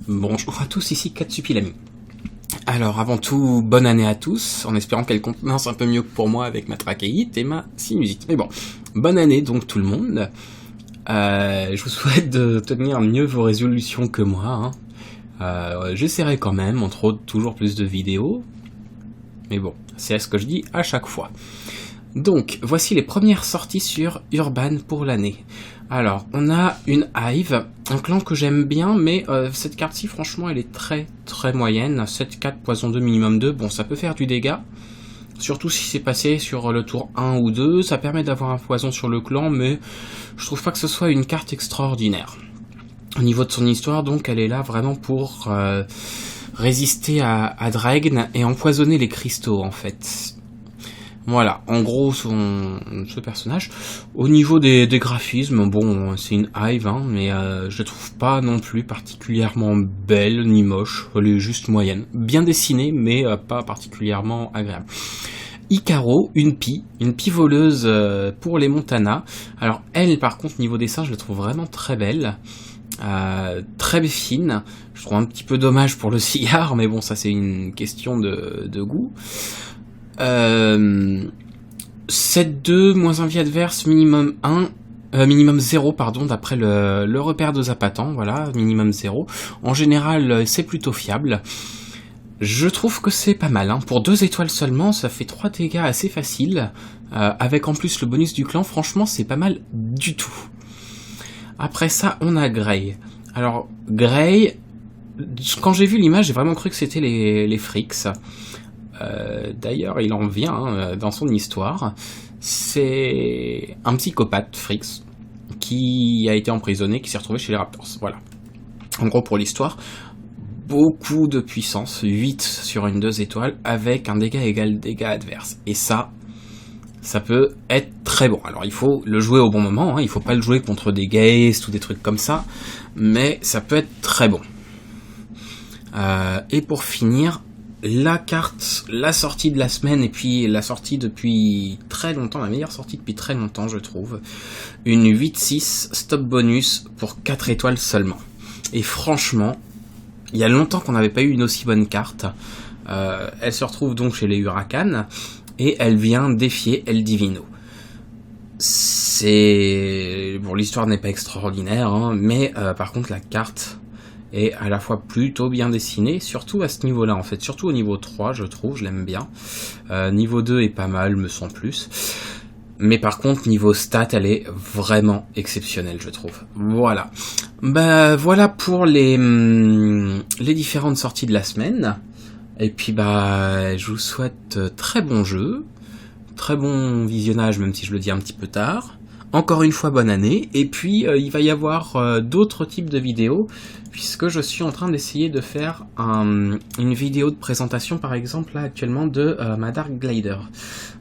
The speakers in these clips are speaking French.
Bonjour à tous, ici Katsupilami. Alors avant tout, bonne année à tous, en espérant qu'elle commence un peu mieux que pour moi avec ma trachéite et ma sinusite. Mais bon, bonne année donc tout le monde. Je vous souhaite de tenir mieux vos résolutions que moi. J'essaierai quand même, entre autres, toujours plus de vidéos. Mais bon, c'est ce que je dis à chaque fois. Donc, voici les premières sorties sur Urban pour l'année. Alors, on a une Hive, un clan que j'aime bien, mais cette carte-ci, franchement, elle est très moyenne. 7-4, poison 2, minimum 2, bon, ça peut faire du dégât. Surtout si c'est passé sur le tour 1 ou 2, ça permet d'avoir un poison sur le clan, mais je trouve pas que ce soit une carte extraordinaire. Au niveau de son histoire, donc, elle est là vraiment pour résister à Dragon et empoisonner les cristaux, en fait. Voilà, en gros, ce personnage. Au niveau des graphismes, bon, c'est une Hive, hein, mais je la trouve pas non plus particulièrement belle ni moche. Elle est juste moyenne. Bien dessinée, mais pas particulièrement agréable. Icaro, une pie voleuse pour les Montana. Alors, elle, par contre, niveau dessin, je la trouve vraiment très belle. Très fine. Je trouve un petit peu dommage pour le cigare, mais bon, ça c'est une question de goût. 7-2, moins un vie adverse, minimum 0, pardon, d'après le repère de Zapatan, voilà, minimum 0. En général, c'est plutôt fiable. Je trouve que c'est pas mal, hein. Pour 2 étoiles seulement, ça fait 3 dégâts assez faciles, avec en plus le bonus du clan, franchement, c'est pas mal du tout. Après ça, on a Grey. Alors, Grey, quand j'ai vu l'image, j'ai vraiment cru que c'était les Fricks. D'ailleurs, il en vient dans son histoire. C'est un psychopathe, Fricks, qui a été emprisonné, qui s'est retrouvé chez les Raptors. Voilà. En gros, pour l'histoire, beaucoup de puissance, 8 sur une 2 étoiles, avec un dégât égal dégât adverse. Et ça peut être très bon. Alors, il faut le jouer au bon moment, hein. Il faut pas le jouer contre des Geist ou des trucs comme ça, mais ça peut être très bon. Et pour finir, la carte, la sortie de la semaine, et puis la sortie depuis très longtemps, la meilleure sortie depuis très longtemps, je trouve. Une 8-6 stop bonus pour 4 étoiles seulement. Et franchement, il y a longtemps qu'on n'avait pas eu une aussi bonne carte. Elle se retrouve donc chez les Huracan, et elle vient défier El Divino. Bon, l'histoire n'est pas extraordinaire, hein, mais par contre la carte est à la fois plutôt bien dessinée, surtout à ce niveau-là en fait, surtout au niveau 3 je trouve, je l'aime bien. Niveau 2 est pas mal, me semble plus. Mais par contre, niveau stat, elle est vraiment exceptionnelle, je trouve. Voilà. Voilà pour les différentes sorties de la semaine. Et puis je vous souhaite très bon jeu, très bon visionnage, même si je le dis un petit peu tard. Encore une fois, bonne année. Et puis, il va y avoir d'autres types de vidéos, puisque je suis en train d'essayer de faire une vidéo de présentation, par exemple, là, actuellement, de ma Dark Glider,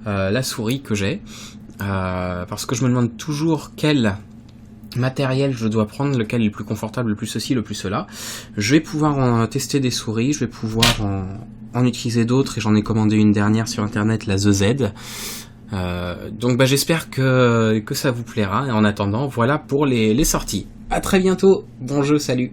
la souris que j'ai, parce que je me demande toujours quel matériel je dois prendre, lequel est le plus confortable, le plus ceci, le plus cela. Je vais pouvoir tester des souris, je vais pouvoir en utiliser d'autres, et j'en ai commandé une dernière sur internet, la The Z. Donc j'espère que ça vous plaira, et en attendant, voilà pour les sorties. À très bientôt, bon jeu, salut.